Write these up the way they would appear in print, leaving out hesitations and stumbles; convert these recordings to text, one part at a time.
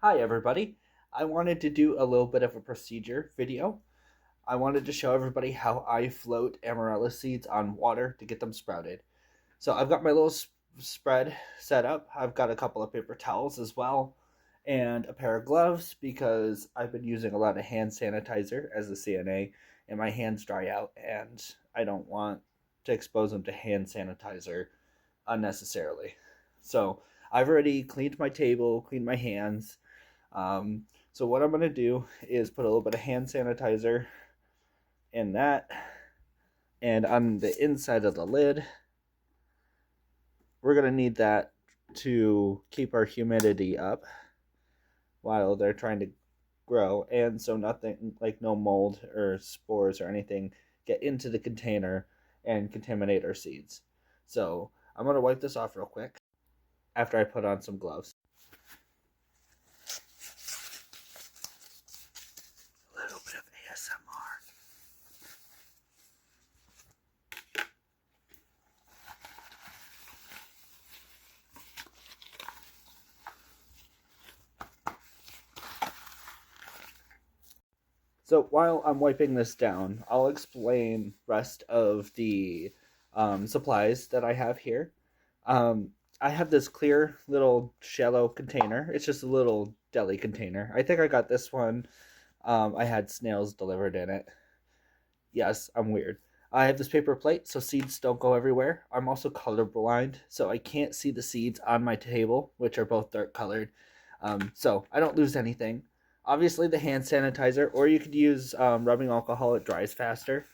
Hi everybody. I wanted to do a little bit of a procedure video. I wanted to show everybody how I float amaryllis seeds on water to get them sprouted. So I've got my little spread set up. I've got a couple of paper towels as well and a pair of gloves because I've been using a lot of hand sanitizer as a CNA and my hands dry out and I don't want to expose them to hand sanitizer unnecessarily. So I've already cleaned my table, cleaned my hands. So what I'm going to do is put a little bit of hand sanitizer in that, and on the inside of the lid, we're going to need that to keep our humidity up while they're trying to grow, and so nothing like no mold or spores or anything get into the container and contaminate our seeds. So I'm going to wipe this off real quick after I put on some gloves. A little bit of ASMR. So while I'm wiping this down, I'll explain rest of the supplies that I have here. I have this clear little shallow container. It's just a little deli container. I think I got this one. I had snails delivered in it. Yes, I'm weird. I have this paper plate so seeds don't go everywhere. I'm also colorblind, so I can't see the seeds on my table, which are both dark colored. So I don't lose anything. Obviously, the hand sanitizer, or you could use rubbing alcohol. It dries faster.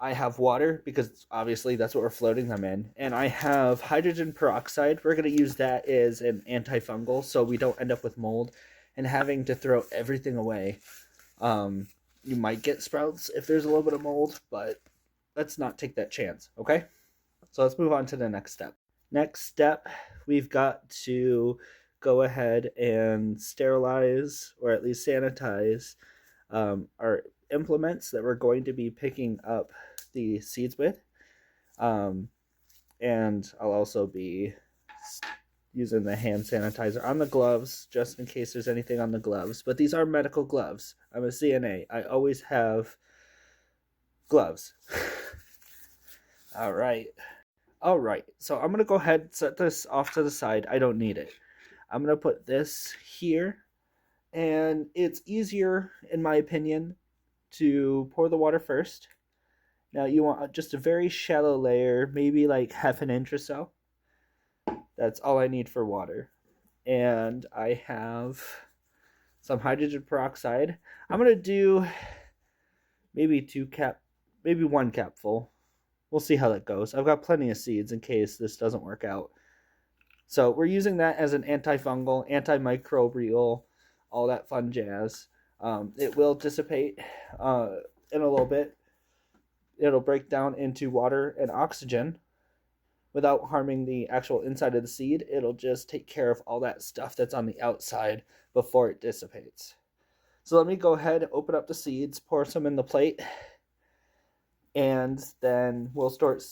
I have water because obviously that's what we're floating them in. And I have hydrogen peroxide. We're going to use that as an antifungal so we don't end up with mold and having to throw everything away. You might get sprouts if there's a little bit of mold, but let's not take that chance, okay? So let's move on to the next step. Next step, we've got to go ahead and sterilize or at least sanitize our implements that we're going to be picking up the seeds with. And I'll also be using the hand sanitizer on the gloves just in case there's anything on the gloves. But these are medical gloves. I'm a CNA. I always have gloves. All right. So I'm going to go ahead and set this off to the side. I don't need it. I'm going to put this here. And it's easier, in my opinion, to pour the water first. Now you want just a very shallow layer, maybe like half an inch or so. That's all I need for water. And I have some hydrogen peroxide. I'm going to do maybe one capful. We'll see how that goes. I've got plenty of seeds in case this doesn't work out. So we're using that as an antifungal, antimicrobial, all that fun jazz. It will dissipate in a little bit. It'll break down into water and oxygen without harming the actual inside of the seed. It'll just take care of all that stuff that's on the outside before it dissipates. So let me go ahead, open up the seeds, pour some in the plate, and then we'll start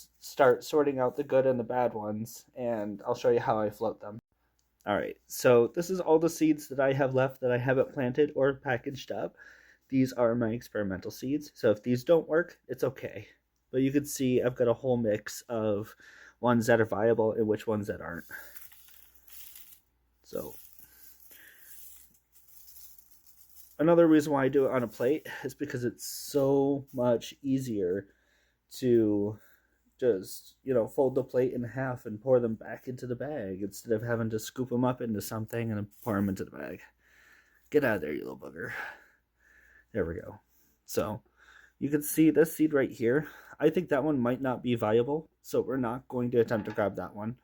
sorting out the good and the bad ones, and I'll show you how I float them. Alright, so this is all the seeds that I have left that I haven't planted or packaged up. These are my experimental seeds, so if these don't work, it's okay. But you can see I've got a whole mix of ones that are viable and which ones that aren't. So, another reason why I do it on a plate is because it's so much easier to just, fold the plate in half and pour them back into the bag instead of having to scoop them up into something and pour them into the bag. Get out of there, you little bugger. There we go. So you can see this seed right here. I think that one might not be viable, so we're not going to attempt to grab that one.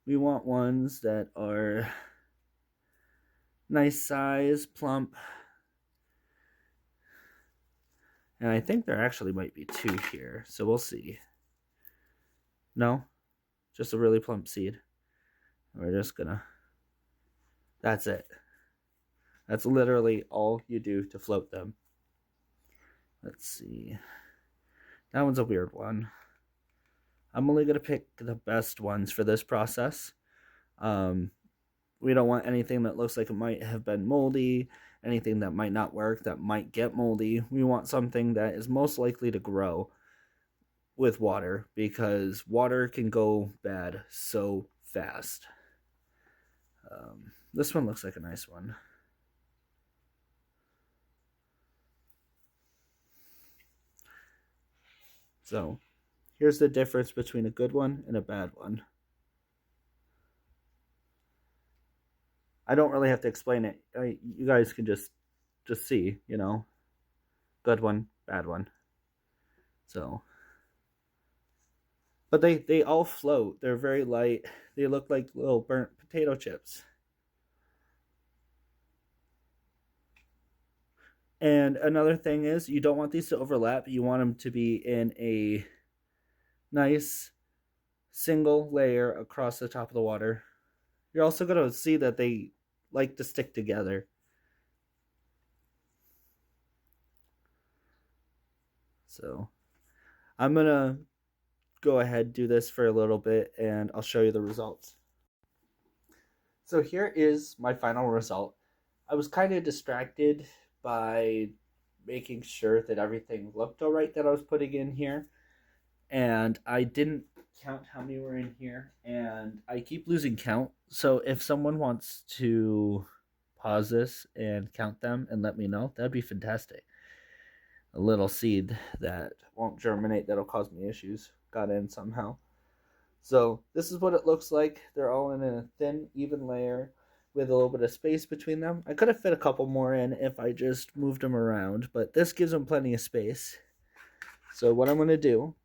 We want ones that are nice size, plump. And I think there actually might be two here, so we'll see. No, just a really plump seed. We're just gonna, that's it. That's literally all you do to float them. Let's see. That one's a weird one. I'm only going to pick the best ones for this process. We don't want anything that looks like it might have been moldy, anything that might not work, that might get moldy. We want something that is most likely to grow with water, because water can go bad so fast. This one looks like a nice one. So here's the difference between a good one and a bad one. I don't really have to explain it. You guys can just see, you know, good one, bad one. So, but they all float. They're very light. They look like little burnt potato chips. And another thing is, you don't want these to overlap. You want them to be in a nice single layer across the top of the water. You're also going to see that they like to stick together. So I'm going to go ahead and do this for a little bit, and I'll show you the results. So here is my final result. I was kind of distracted by making sure that everything looked all right that I was putting in here, and I didn't count how many were in here, and I keep losing count. So if someone wants to pause this and count them and let me know, that'd be fantastic. A little seed that won't germinate, that'll cause me issues, got in somehow. So this is what it looks like. They're all in a thin, even layer with a little bit of space between them. I could have fit a couple more in if I just moved them around, but this gives them plenty of space. So what I'm going to do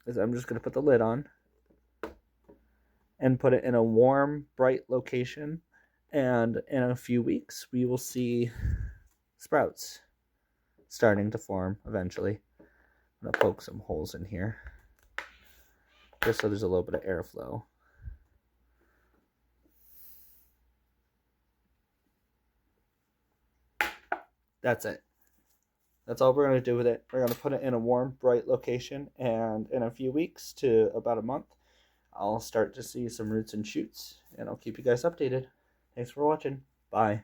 is I'm just going to put the lid on and put it in a warm, bright location. And in a few weeks, we will see sprouts starting to form eventually. I'm going to poke some holes in here just so there's a little bit of airflow. That's it. That's all we're going to do with it. We're going to put it in a warm, bright location, and in a few weeks to about a month, I'll start to see some roots and shoots, and I'll keep you guys updated. Thanks for watching. Bye.